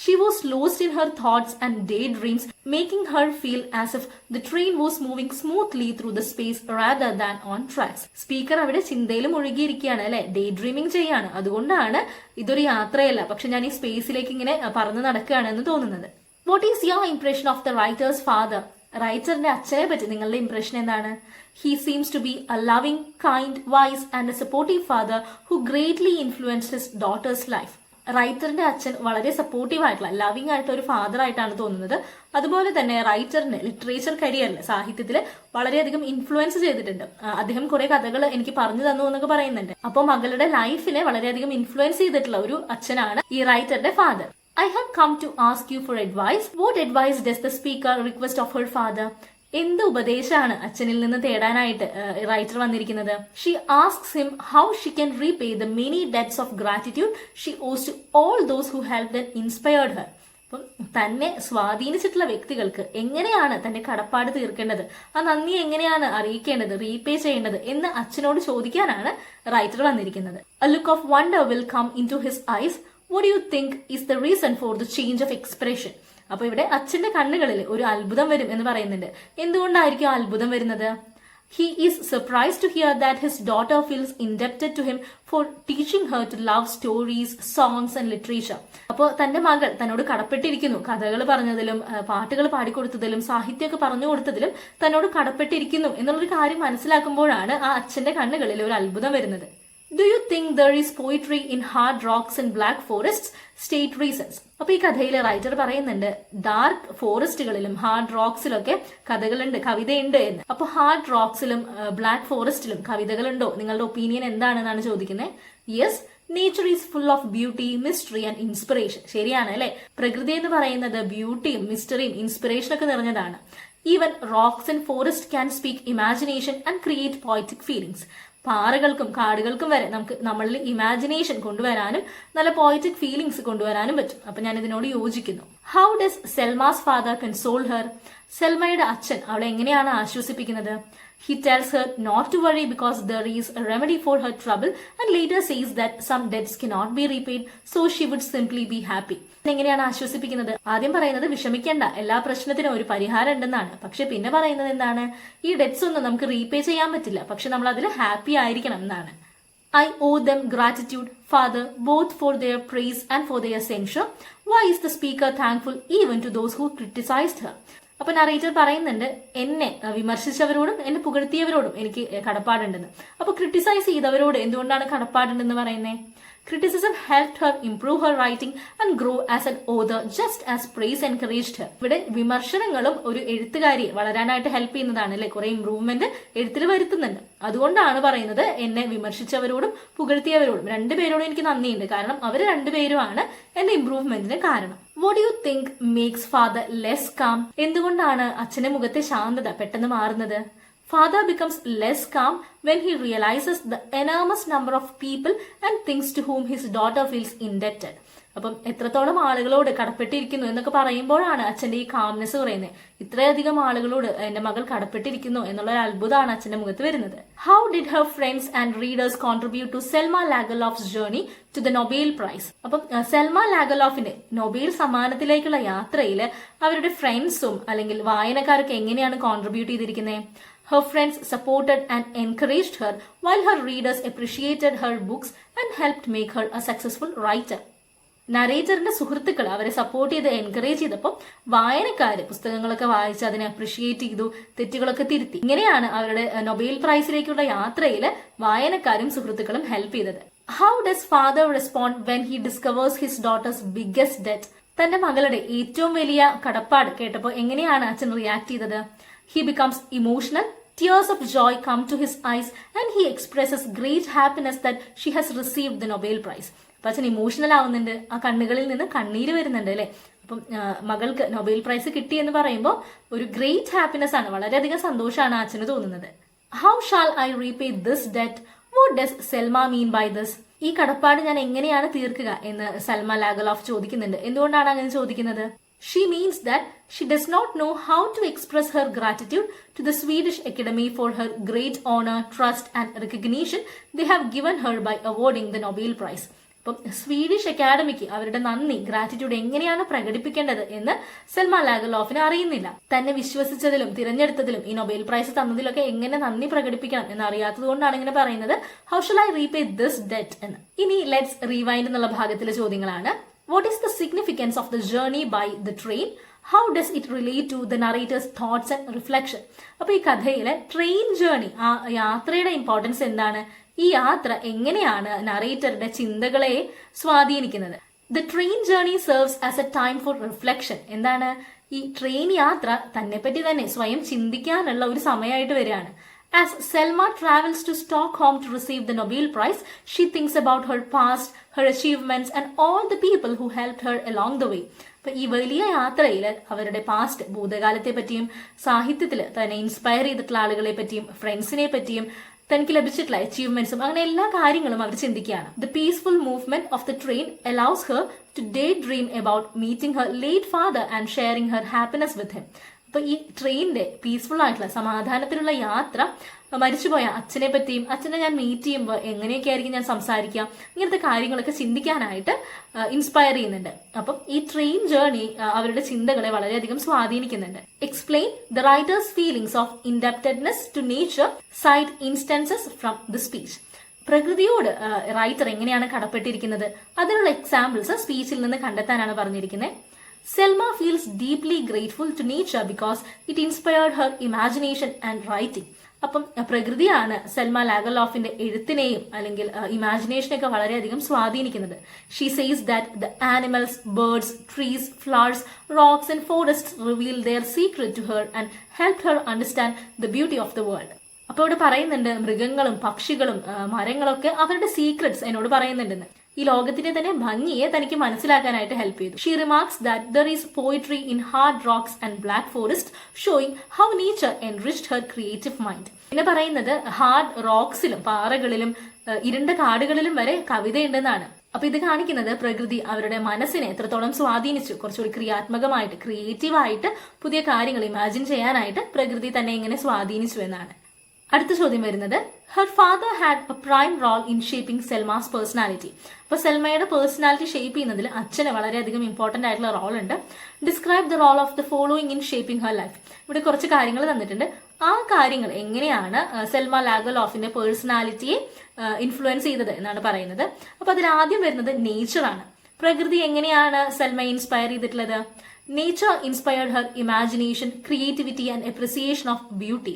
She was lost in her thoughts and day dreams, making Har feel as if the train was moving smoothly through the space rather than on tracks. Speaker അവിടെ ചിന്തയിൽ മുഴുകിയിരിക്കുകയാണ്, അല്ലെ, ഡേ ഡ്രീമിംഗ് ചെയ്യാണ്. അതുകൊണ്ടാണ് ഇതൊരു യാത്രയല്ല, പക്ഷെ ഞാൻ ഈ സ്പേസിലേക്ക് ഇങ്ങനെ പറന്ന് നടക്കുകയാണ് എന്ന് തോന്നുന്നത്. What is your impression of the writer's father? റൈറ്ററിന്റെ അച്ഛനെ പറ്റി നിങ്ങളുടെ ഇംപ്രഷൻ എന്താണ്? He seems to be a loving, kind, wise and a supportive father who greatly influenced his daughter's life. റൈറ്ററിന്റെ അച്ഛൻ വളരെ സപ്പോർട്ടീവ് ആയിട്ടുള്ള ലവിംഗ് ആയിട്ടുള്ള ഒരു ഫാദർ ആയിട്ടാണ് തോന്നുന്നത്. അതുപോലെ തന്നെ റൈറ്ററിന് ലിറ്ററേച്ചർ കരിയറിൽ സാഹിത്യത്തിൽ വളരെയധികം ഇൻഫ്ലുവൻസ് ചെയ്തിട്ടുണ്ട്. അദ്ദേഹം കുറെ കഥകൾ എനിക്ക് പറഞ്ഞു തന്നു എന്നൊക്കെ പറയുന്നുണ്ട്. അപ്പോൾ മകളുടെ ലൈഫിനെ വളരെയധികം ഇൻഫ്ലുവൻസ് ചെയ്തിട്ടുള്ള ഒരു അച്ഛനാണ് ഈ റൈറ്ററിന്റെ father. I have come to ask you for advice. What advice does the speaker request of her father? എന്ത് ഉപദേശമാണ് അച്ഛനിൽ നിന്ന് തേടാനായിട്ട് റൈറ്റർ വന്നിരിക്കുന്നത്? She asks him how she can repay the many debts of gratitude she owes to all those who helped and inspired her. അപ്പം തന്നെ സ്വാധീനിച്ചിട്ടുള്ള വ്യക്തികൾക്ക് എങ്ങനെയാണ് തന്റെ കടപ്പാട് തീർക്കേണ്ടത്, ആ നന്ദി എങ്ങനെയാണ് അറിയിക്കേണ്ടത്, റീപേ ചെയ്യേണ്ടത് എന്ന് അച്ഛനോട് ചോദിക്കാനാണ് റൈറ്റർ വന്നിരിക്കുന്നത്. A look of wonder will come into his eyes. What do you think is the reason for the change of expression? അപ്പൊ ഇവിടെ അച്ഛന്റെ കണ്ണുകളിൽ ഒരു അത്ഭുതം വരും എന്ന് പറയുന്നുണ്ട്. എന്തുകൊണ്ടായിരിക്കും ആ അത്ഭുതം വരുന്നത്? He is surprised to hear that his daughter feels indebted to him for teaching her to love stories, songs and literature. അപ്പോൾ തന്റെ മകൾ തന്നോട് കടപ്പെട്ടിരിക്കുന്നു, കഥകൾ പറഞ്ഞതിലും പാട്ടുകൾ പാടിക്കൊടുത്തതിലും സാഹിത്യമൊക്കെ പറഞ്ഞു കൊടുത്തതിലും തന്നോട് കടപ്പെട്ടിരിക്കുന്നു എന്നുള്ളൊരു കാര്യം മനസ്സിലാക്കുമ്പോഴാണ് ആ അച്ഛന്റെ കണ്ണുകളിൽ ഒരു അത്ഭുതം വരുന്നത്. Do you think there is poetry in hard rocks and black forests? State reasons. അപ്പൊ ഈ കഥയിലെ റൈറ്റർ പറയുന്നുണ്ട് ഡാർക്ക് ഫോറസ്റ്റുകളിലും ഹാർഡ് റോക്സിലൊക്കെ കഥകളുണ്ട്, കവിതയുണ്ട് എന്ന്. അപ്പൊ ഹാർഡ് റോക്സിലും ബ്ലാക്ക് ഫോറസ്റ്റിലും കവിതകളുണ്ടോ? നിങ്ങളുടെ ഒപ്പീനിയൻ എന്താണെന്നാണ് ചോദിക്കുന്നത്. Yes, nature is full of beauty, mystery and inspiration. ശരിയാണ് അല്ലെ? പ്രകൃതി എന്ന് പറയുന്നത് ബ്യൂട്ടിയും മിസ്റ്ററിയും ഇൻസ്പിറേഷനും ഒക്കെ നിറഞ്ഞതാണ്. Even rocks and forest can speak imagination and create poetic feelings. പാറകൾക്കും കാടുകൾക്കും വരെ നമുക്ക് നമ്മളിൽ ഇമാജിനേഷൻ കൊണ്ടുവരാനും നല്ല പോയറ്റിക് ഫീലിംഗ്സ് കൊണ്ടുവരാനും പറ്റും. അപ്പൊ ഞാൻ ഇതിനോട് യോജിക്കുന്നു. How does Selma's father console her? സെൽമയുടെ അച്ഛൻ അവളെ എങ്ങനെയാണ് ആശ്വസിപ്പിക്കുന്നത്? He tells her not to worry because there is a remedy for her trouble and later says that some debts cannot be repaid, so she would simply be happy. എങ്ങനെയാണ് ആശ്വസിപ്പിക്കുന്നത്? ആദ്യം പറയുന്നത് വിഷമിക്കേണ്ട, എല്ലാ പ്രശ്നത്തിനും ഒരു പരിഹാരം ഉണ്ടെന്നാണ്. പക്ഷെ പിന്നെ പറയുന്നത് എന്താണ്? ഈ ഡെറ്റ്സ് ഒന്നും നമുക്ക് റീപേ ചെയ്യാൻ പറ്റില്ല, പക്ഷെ നമ്മൾ അതിൽ ഹാപ്പി ആയിരിക്കണം എന്നാണ്. I owe them gratitude, Father, both for their praise and for their censure. Why is the speaker thankful even to those who criticized her? അപ്പൊ നറേറ്റർ പറയുന്നുണ്ട്, എന്നെ വിമർശിച്ചവരോടും എന്നെ പുകഴ്ത്തിയവരോടും എനിക്ക് കടപ്പാടുണ്ടെന്ന്. അപ്പൊ ക്രിട്ടിസൈസ് ചെയ്തവരോട് എന്തുകൊണ്ടാണ് കടപ്പാടുണ്ടെന്ന് പറയുന്നത്? Criticism helped her improve her writing and grow as an author just as praise encouraged her. ഇവിടെ വിമർശനങ്ങളും ഒരു എഴുത്തുകാരിയെ വളരാനായിട്ട് ഹെൽപ്പ് ചെയ്യുന്നതാണ് അല്ലെ? കുറെ ഇംപ്രൂവ്മെന്റ് എഴുത്തിൽ വരുത്തുന്നുണ്ട്. അതുകൊണ്ടാണ് പറയുന്നത് എന്നെ വിമർശിച്ചവരോടും പുകഴ്ത്തിയവരോടും രണ്ടുപേരോടും എനിക്ക് നന്ദിയുണ്ട്, കാരണം അവർ രണ്ടുപേരുമാണ് എന്റെ ഇംപ്രൂവ്മെന്റിന് കാരണം. What do you think makes father less calm? എന്തുകൊണ്ടാണ് അച്ഛന്റെ മുഖത്തെ ശാന്തത പെട്ടെന്ന് മാറുന്നത്? Father becomes less calm when he realizes the enormous number of people and things to whom his daughter feels indebted. അപ്പം എത്രത്തോളം ആളുകളോട് കടപ്പെട്ടിരിക്കുന്നു എന്നൊക്കെ പറയുമ്പോഴാണ് അച്ഛന്റെ ഈ കാംനെസ് പറയുന്നത്. ഇത്രയധികം ആളുകളോട് എന്റെ മകൾ കടപ്പെട്ടിരിക്കുന്നു എന്നുള്ള ഒരു അത്ഭുതമാണ് അച്ഛന്റെ മുഖത്ത് വരുന്നത്. How did her friends and readers contribute to Selma Lagerlöf's journey to the Nobel prize? അപ്പം സെൽമ ലാഗർലോഫിന്റെ നൊബേൽ സമ്മാനത്തിലേക്കുള്ള യാത്രയിൽ അവരുടെ ഫ്രണ്ട്സും അല്ലെങ്കിൽ വായനക്കാരൊക്കെ എങ്ങനെയാണ് കോൺട്രിബ്യൂട്ട് ചെയ്തിരിക്കുന്നത്? Her friends supported and encouraged her, while her readers appreciated her books and helped make her a successful writer. നരേറ്ററിന്റെ സുഹൃത്തുക്കൾ അവരെ support ചെയ്ത് എൻകറേജ് ചെയ്തപ്പോൾ വായനക്കാര് പുസ്തകങ്ങളൊക്കെ വായിച്ച് അതിനെ അപ്രിഷിയേറ്റ് ചെയ്തു, തെറ്റുകളൊക്കെ തിരുത്തി. ഇങ്ങനെയാണ് അവരുടെ നൊബേൽ പ്രൈസിലേക്കുള്ള യാത്രയിൽ വായനക്കാരും സുഹൃത്തുക്കളും ഹെൽപ്പ് ചെയ്തത്. How does father respond when he discovers his daughter's biggest debt? തന്റെ മകളുടെ ഏറ്റവും വലിയ കടപ്പാട് കേട്ടപ്പോൾ എങ്ങനെയാണ് അച്ഛൻ റിയാക്ട് ചെയ്തത്? He becomes emotional. Tears of joy come to his eyes and he expresses great happiness that she has received the Nobel Prize. അപ്പൊ അച്ഛൻ ഇമോഷണൽ ആവുന്നുണ്ട്, ആ കണ്ണുകളിൽ നിന്ന് കണ്ണീര് വരുന്നുണ്ട് അല്ലെ? അപ്പം മകൾക്ക് നൊബേൽ പ്രൈസ് കിട്ടി എന്ന് പറയുമ്പോൾ ഒരു ഗ്രേറ്റ് ഹാപ്പിനെസ് ആണ്, വളരെയധികം സന്തോഷമാണ് അച്ഛന് തോന്നുന്നത്. How shall I repay this debt? What does Selma mean by this? ഈ കടപ്പാട് ഞാൻ എങ്ങനെയാണ് തീർക്കുക എന്ന് സെൽമ ലാഗർലോഫ് ചോദിക്കുന്നുണ്ട്. എന്തുകൊണ്ടാണ് അങ്ങനെ ചോദിക്കുന്നത്? She means that she does not know how to express her gratitude to the Swedish Academy for her great honor, trust and recognition they have given her by awarding the Nobel Prize. അപ്പം Swedish academic അവരുടെ നന്ദി, gratitude എങ്ങനെയാണ് പ്രകടിപ്പിക്കേണ്ടത് എന്ന് സെൽമ ലാഗർലോഫിന് അറിയുന്നില്ല. തന്നെ വിശ്വസിച്ചതിലും തിരഞ്ഞെടുത്തതിലും ഈ Nobel price തന്നതിലൊക്കെ എങ്ങനെ നന്ദി പ്രകടിപ്പിക്കണം എന്ന് അറിയാത്തത് കൊണ്ടാണ് ഇങ്ങനെ പറയുന്നത് how shall I repay this debt എന്ന്. ഇനി ലെറ്റ്സ് റീവൈൻഡ് എന്നുള്ള ഭാഗത്തിലെ ചോദ്യങ്ങളാണ്. What is the significance of the journey by the train? How does it relate to the narrator's thoughts and reflection? അപ്പൊ ഈ കഥയിലെ ട്രെയിൻ ജേർണി, ആ യാത്രയുടെ ഇമ്പോർട്ടൻസ് എന്താണ്? ഈ യാത്ര എങ്ങനെയാണ് നറേറ്ററുടെ ചിന്തകളെ സ്വാധീനിക്കുന്നത്? The train journey serves as a time for reflection. എന്താണ്? ഈ ട്രെയിൻ യാത്ര തന്നെപ്പറ്റി തന്നെ സ്വയം ചിന്തിക്കാനുള്ള ഒരു സമയമായിട്ട് വരികയാണ്. As Selma travels to Stockholm to receive the Nobel Prize, she thinks about her past, her achievements and all the people who helped her along the way. അപ്പൊ ഈ വലിയ യാത്രയിൽ അവരുടെ പാസ്റ്റ്, ഭൂതകാലത്തെ പറ്റിയും സാഹിത്യത്തിൽ തന്നെ ഇൻസ്പയർ ചെയ്തിട്ടുള്ള ആളുകളെ പറ്റിയും ഫ്രണ്ട്സിനെ പറ്റിയും തനിക്ക് ലഭിച്ചിട്ടുള്ള അച്ചീവ്മെന്റ്സും അങ്ങനെ എല്ലാ കാര്യങ്ങളും അവർ ചിന്തിക്കുകയാണ്. The peaceful movement of the train allows her to day dream about meeting her late father and sharing her happiness with him. അപ്പൊ ഈ ട്രെയിനിന്റെ പീസ്ഫുൾ ആയിട്ടുള്ള സമാധാനത്തിലുള്ള യാത്ര മരിച്ചുപോയ അച്ഛനെ പറ്റിയും അച്ഛനെ ഞാൻ മീറ്റ് ചെയ്യുമ്പോൾ എങ്ങനെയൊക്കെ ആയിരിക്കും ഞാൻ സംസാരിക്കുക, ഇങ്ങനത്തെ കാര്യങ്ങളൊക്കെ ചിന്തിക്കാനായിട്ട് ഇൻസ്പയർ ചെയ്യുന്നുണ്ട്. അപ്പം ഈ ട്രെയിൻ ജേർണി അവരുടെ ചിന്തകളെ വളരെയധികം സ്വാധീനിക്കുന്നുണ്ട്. Explain the writer's feelings of indebtedness to nature, cite instances from the speech. പ്രകൃതിയോട് റൈറ്റർ എങ്ങനെയാണ് കടപ്പെട്ടിരിക്കുന്നത്, അതിനുള്ള എക്സാമ്പിൾസ് സ്പീച്ചിൽ നിന്ന് കണ്ടെത്താനാണ് പറഞ്ഞിരിക്കുന്നത്. Selma feels deeply grateful to nature because it inspired her imagination and writing. അപ്പം പ്രകൃതിയാണ് സെൽമ ലാഗർലോഫിന്റെ എഴുത്തിനെയും അല്ലെങ്കിൽ ഇമാജിനേഷനെയൊക്കെ വളരെയധികം സ്വാധീനിക്കുന്നത്. She says that the animals, birds, trees, flowers, rocks and forest reveal their secret to her and help her understand the beauty of the world. അപ്പൊ ഇവിടെ പറയുന്നുണ്ട് മൃഗങ്ങളും പക്ഷികളും മരങ്ങളൊക്കെ അവരുടെ സീക്രറ്റ്സ് എന്നോട് പറയുന്നുണ്ടെന്ന്. ഈ ലോകത്തിന്റെ തന്നെ ഭംഗിയെ തനിക്ക് മനസ്സിലാക്കാനായിട്ട് ഹെൽപ്പ് ചെയ്തു. She remarks that there is poetry in hard rocks and black forest showing how nature enriched her creative mind. പിന്നെ പറയുന്നത് ഹാർഡ് റോക്സിലും പാറകളിലും ഇരുണ്ട കാടുകളിലും വരെ കവിതയുണ്ടെന്നാണ്. അപ്പൊ ഇത് കാണിക്കുന്നത് പ്രകൃതി അവരുടെ മനസ്സിനെ എത്രത്തോളം സ്വാധീനിച്ചു, കുറച്ചുകൂടി ക്രിയാത്മകമായിട്ട് ക്രിയേറ്റീവായിട്ട് പുതിയ കാര്യങ്ങൾ ഇമാജിൻ ചെയ്യാനായിട്ട് പ്രകൃതി തന്നെ ഇങ്ങനെ സ്വാധീനിച്ചു എന്നാണ്. അടുത്ത ചോദ്യം വരുന്നത് her father had a prime role in shaping Selma's personality. അപ്പൊ സെൽമയുടെ പേഴ്സണാലിറ്റി ഷേപ്പ് ചെയ്യുന്നതിൽ അച്ഛന് വളരെയധികം ഇമ്പോർട്ടന്റ് ആയിട്ടുള്ള റോൾ ഉണ്ട്. Describe the role of the following in shaping her life. ഇവിടെ കുറച്ച് കാര്യങ്ങൾ തന്നിട്ടുണ്ട്. ആ കാര്യങ്ങൾ എങ്ങനെയാണ് സെൽമ ലാഗർലോഫിന്റെ പേഴ്സണാലിറ്റിയെ ഇൻഫ്ലുവൻസ് ചെയ്തത് എന്നാണ് പറയുന്നത്. അപ്പൊ അതിൽ ആദ്യം വരുന്നത് നേച്ചറാണ്. പ്രകൃതി എങ്ങനെയാണ് സെൽമയെ ഇൻസ്പയർ ചെയ്തിട്ടുള്ളത്? Nature inspired her imagination, creativity and appreciation of beauty.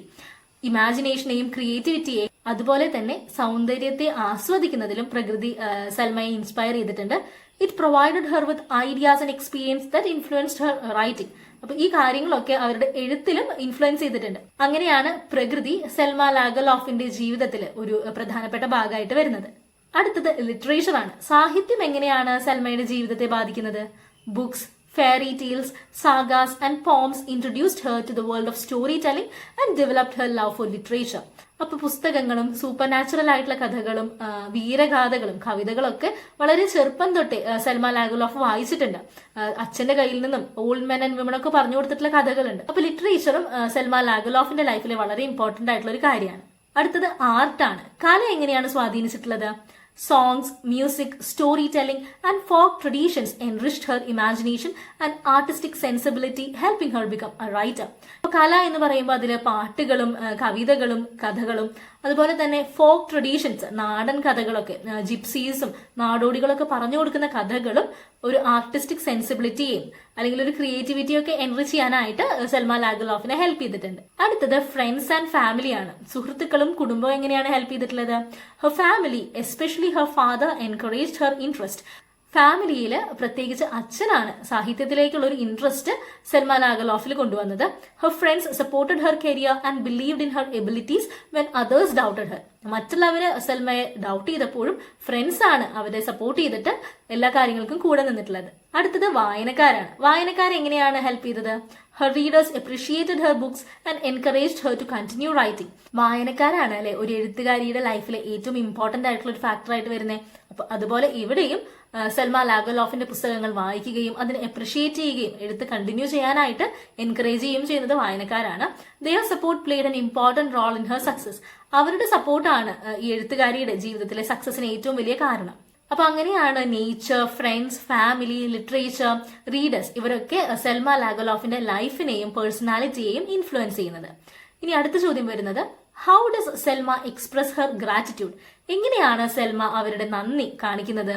ഇമാജിനേഷനെയും ക്രിയേറ്റിവിറ്റിയെയും അതുപോലെ തന്നെ സൗന്ദര്യത്തെ ആസ്വദിക്കുന്നതിലും പ്രകൃതി സെൽമയെ ഇൻസ്പയർ ചെയ്തിട്ടുണ്ട്. It provided her with ideas and experience that influenced her writing. അപ്പൊ ഈ കാര്യങ്ങളൊക്കെ അവരുടെ എഴുത്തിലും ഇൻഫ്ലുവൻസ് ചെയ്തിട്ടുണ്ട്. അങ്ങനെയാണ് പ്രകൃതി സെൽമ ലാഗർലോഫിന്റെ ജീവിതത്തിൽ ഒരു പ്രധാനപ്പെട്ട ഭാഗമായിട്ട് വരുന്നത്. അടുത്തത് ലിറ്ററേച്ചർ ആണ്. സാഹിത്യം എങ്ങനെയാണ് സെൽമയുടെ ജീവിതത്തെ ബാധിക്കുന്നത്? Books, fairy tales, sagas and poems introduced her to the world of storytelling and developed her love for literature. അപ്പൊ പുസ്തകങ്ങളും സൂപ്പർ നാച്ചുറൽ ആയിട്ടുള്ള കഥകളും വീരഗാഥകളും കവിതകളൊക്കെ വളരെ ചെറുപ്പം തൊട്ടേ സെൽമ ലാഗർലോഫ് വായിച്ചിട്ടുണ്ട്. അച്ഛന്റെ കയ്യിൽ നിന്നും ഓൾഡ് മെൻ ആൻഡ് വിമൺ ഒക്കെ പറഞ്ഞു കൊടുത്തിട്ടുള്ള കഥകളുണ്ട്. അപ്പൊ ലിറ്ററേച്ചറും സെൽമ ലാഗർലോഫിന്റെ ലൈഫിൽ വളരെ ഇമ്പോർട്ടന്റ് ആയിട്ടുള്ള ഒരു കാര്യമാണ്. അടുത്തത് ആർട്ടാണ്. കല എങ്ങനെയാണ് സ്വാധീനിച്ചിട്ടുള്ളത്? Songs, music, storytelling and folk traditions enriched her imagination and artistic sensibility, helping her become a writer. കല എന്ന് പറയുമ്പോൾ അതിൽ പാട്ടുകളും കവിതകളും കഥകളും അതുപോലെ തന്നെ ഫോക്ക് ട്രഡീഷൻസ്, നാടൻ കഥകളൊക്കെ, ജിപ്സീസും നാടോടികളൊക്കെ പറഞ്ഞു കൊടുക്കുന്ന കഥകളും ഒരു ആർട്ടിസ്റ്റിക് സെൻസിബിലിറ്റിയും അല്ലെങ്കിൽ ഒരു ക്രിയേറ്റിവിറ്റിയും ഒക്കെ എൻറിച്ച് ചെയ്യാനായിട്ട് സെൽമ ലാഗർലോഫിനെ ഹെൽപ്പ് ചെയ്തിട്ടുണ്ട്. അടുത്തത് ഫ്രണ്ട്സ് ആൻഡ് ഫാമിലിയാണ്. സുഹൃത്തുക്കളും കുടുംബവും എങ്ങനെയാണ് ഹെൽപ്പ് ചെയ്തിട്ടുള്ളത്? Her family, especially her father, encouraged her interest. ഫാമിലിയിൽ പ്രത്യേകിച്ച് അച്ഛനാണ് സാഹിത്യത്തിലേക്കുള്ള ഒരു ഇൻട്രസ്റ്റ് സെൽമ ലാഗർലോഫിൽ കൊണ്ടുവന്നത്. Her friends supported her career and believed in her abilities when others doubted her. മറ്റുള്ളവര് സെൽമയെ ഡൗട്ട് ചെയ്തപ്പോഴും ഫ്രണ്ട്സ് ആണ് അവരെ സപ്പോർട്ട് ചെയ്തിട്ട് എല്ലാ കാര്യങ്ങൾക്കും കൂടെ നിന്നിട്ടുള്ളത്. അടുത്തത് വായനക്കാരാണ്. വായനക്കാരെങ്ങനെയാണ് ഹെൽപ്പ് ചെയ്തത്? Her readers appreciated her books and encouraged her to continue writing. വായനക്കാരാണ് അല്ലെ ഒരു എഴുത്തുകാരിയുടെ ലൈഫിലെ ഏറ്റവും ഇമ്പോർട്ടന്റ് ആയിട്ടുള്ള ഒരു ഫാക്ടറായിട്ട് വരുന്നത്. അപ്പൊ അതുപോലെ ഇവിടെയും സെൽമ ലാഗർലോഫിന്റെ പുസ്തകങ്ങൾ വായിക്കുകയും അതിനെ അപ്രിഷിയേറ്റ് ചെയ്യുകയും എഴുത്ത് കണ്ടിന്യൂ ചെയ്യാനായിട്ട് എൻകറേജ് ചെയ്യുകയും ചെയ്യുന്നത് വായനക്കാരാണ്. Their support played an important role in her success. അവരുടെ സപ്പോർട്ടാണ് ഈ എഴുത്തുകാരിയുടെ ജീവിതത്തിലെ സക്സസിന് ഏറ്റവും വലിയ കാരണം. അപ്പൊ അങ്ങനെയാണ് nature, friends, family, literature, readers ഇവരൊക്കെ സെൽമ ലാഗർലോഫിന്റെ ലൈഫിനെയും പേഴ്സണാലിറ്റിയെയും ഇൻഫ്ലുവൻസ് ചെയ്യുന്നത്. ഇനി അടുത്ത ചോദ്യം വരുന്നത് how does Selma express her gratitude. എങ്ങനെയാണ് സെൽമ അവരുടെ നന്ദി കാണിക്കുന്നത്?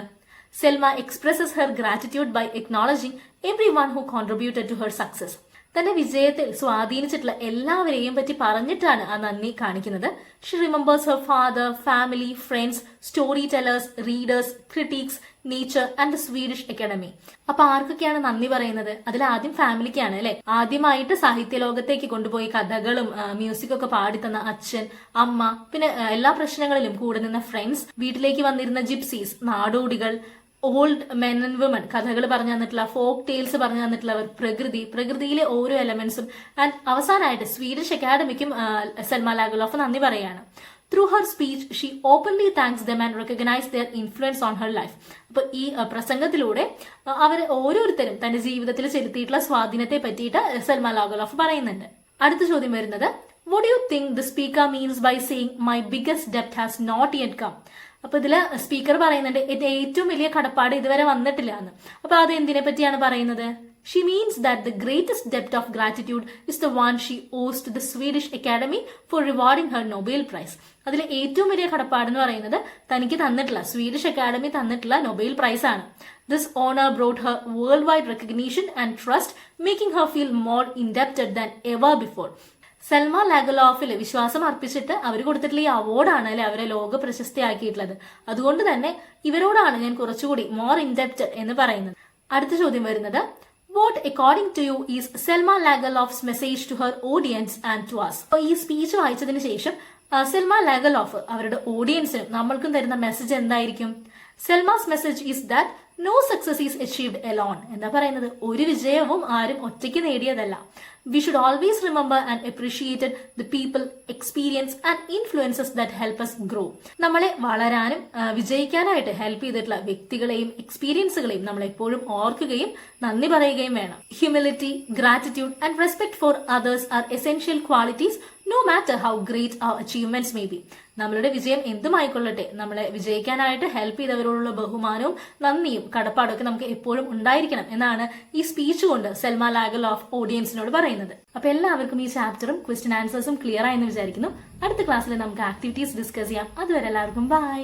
Selma expresses her gratitude by acknowledging everyone who contributed to her success. തന്റെ വിജയത്തിൽ സ്വാധീനിച്ചിട്ടുള്ള എല്ലാവരെയും പറ്റി പറഞ്ഞിട്ടാണ് ആ നന്ദി കാണിക്കുന്നത്. She remembers her father, family, friends, storytellers, readers, critics, nature and the Swedish Academy. അപ്പൊ ആർക്കൊക്കെയാണ് നന്ദി പറയുന്നത്? അതിൽ ആദ്യം ഫാമിലിക്കാണ് അല്ലെ. ആദ്യമായിട്ട് സാഹിത്യ ലോകത്തേക്ക് കൊണ്ടുപോയി കഥകളും മ്യൂസിക്കും ഒക്കെ പാടിത്തന്ന അച്ഛൻ, അമ്മ, പിന്നെ എല്ലാ പ്രശ്നങ്ങളിലും കൂടെ നിന്ന ഫ്രണ്ട്സ്, വീട്ടിലേക്ക് വന്നിരുന്ന ജിപ്സീസ്, നാടോടികൾ, ഓൾഡ് മെൻ ആൻഡ് വിമൺ കഥകൾ പറഞ്ഞു തന്നിട്ടുള്ള, ഫോക്ക് ടെയിൽസ് പറഞ്ഞു തന്നിട്ടുള്ളവർ, പ്രകൃതിയിലെ ഓരോ എലമെന്റ്സും, ആൻഡ് അവസാനമായിട്ട് സ്വീഡിഷ് അക്കാഡമിക്കും സെൽമ ലാഗർലോഫ് നന്ദി പറയാണ്. Through her speech she openly thanks them and recognise their influence on her life. അപ്പൊ ഈ പ്രസംഗത്തിലൂടെ അവർ ഓരോരുത്തരും തന്റെ ജീവിതത്തിൽ ചെലുത്തിയിട്ടുള്ള സ്വാധീനത്തെ പറ്റിയിട്ട് സെൽമ ലാഗർലോഫ് പറയുന്നുണ്ട്. അടുത്ത ചോദ്യം വരുന്നത് what do you think the speaker means by saying my biggest debt has not yet come? അപ്പൊ ഇതില് സ്പീക്കർ പറയുന്നുണ്ട് എന്റെ ഏറ്റവും വലിയ കടപ്പാട് ഇതുവരെ വന്നിട്ടില്ല എന്ന്. അപ്പൊ അത് എന്തിനെ പറ്റിയാണ് പറയുന്നത്? She means that the greatest debt of gratitude is the one she owes to the Swedish Academy for rewarding her Nobel Prize. അതിലെ ഏറ്റവും വലിയ കടപ്പാട് എന്ന് പറയുന്നത് തനിക്ക് തന്നിട്ടുള്ള സ്വീഡിഷ് അക്കാഡമി തന്നിട്ടുള്ള നൊബേൽ പ്രൈസ് ആണ്. This honor brought her worldwide recognition and trust, making her feel more indebted than ever before. Selma ലാഗർലോഫിൽ വിശ്വാസം അർപ്പിച്ചിട്ട് അവർ കൊടുത്തിട്ടുള്ള ഈ അവാർഡാണ് അല്ലെ അവരെ ലോക പ്രശസ്തിയാക്കിയിട്ടുള്ളത്. അതുകൊണ്ട് തന്നെ ഇവരോടാണ് ഞാൻ കുറച്ചുകൂടി മോർ ഇൻഡെപ്റ്റഡ് എന്ന് പറയുന്നത്. അടുത്ത ചോദ്യം വരുന്നത് what according to you is Selma Lagerlöf's message to her audience and to us. അപ്പോൾ ഈ സ്പീച്ച് വായിച്ചതിന് ശേഷം സെൽമ ലാഗർലോഫ് അവരുടെ ഓഡിയൻസിനും നമ്മൾക്കും തരുന്ന മെസ്സേജ് എന്തായിരിക്കും? Selma's message is that no success is achieved alone. എന്താ പറയുന്നത്? ഒരു വിജയവും ആരും ഒറ്റയ്ക്ക് നേടിയതല്ല. We should always remember and appreciate the people, experience and influences that help us grow. നമ്മളെ വളരാനും വിജയിക്കാനായിട്ട് ഹെൽപ്പ് ചെയ്തിട്ടുള്ള വ്യക്തികളെയും എക്സ്പീരിയൻസുകളെയും നമ്മൾ എപ്പോഴും ഓർക്കുകയും നന്ദി പറയുകയും വേണം. Humility, gratitude and respect for others are essential qualities no matter how great our achievements may be. നമ്മളുടെ വിജയം എന്തുമായിക്കൊള്ളട്ടെ, നമ്മളെ വിജയിക്കാനായിട്ട് ഹെൽപ്പ് ചെയ്തവരോടുള്ള ബഹുമാനവും നന്ദിയും കടപ്പാടൊക്കെ നമുക്ക് എപ്പോഴും ഉണ്ടായിരിക്കണം എന്നാണ് ഈ സ്പീച്ച് കൊണ്ട് സെൽമ ലാഗൽ ഓഫ് ഓഡിയൻസിനോട് പറയുന്നത്. അപ്പൊ എല്ലാവർക്കും ഈ ചാപ്റ്ററും ക്വസ്റ്റ്യൻ ആൻസേഴ്സും ക്ലിയർ ആയെന്ന് വിചാരിക്കുന്നു. അടുത്ത ക്ലാസ്സിൽ നമുക്ക് ആക്ടിവിറ്റീസ് ഡിസ്കസ് ചെയ്യാം. അതുവരെ എല്ലാവർക്കും ബൈ.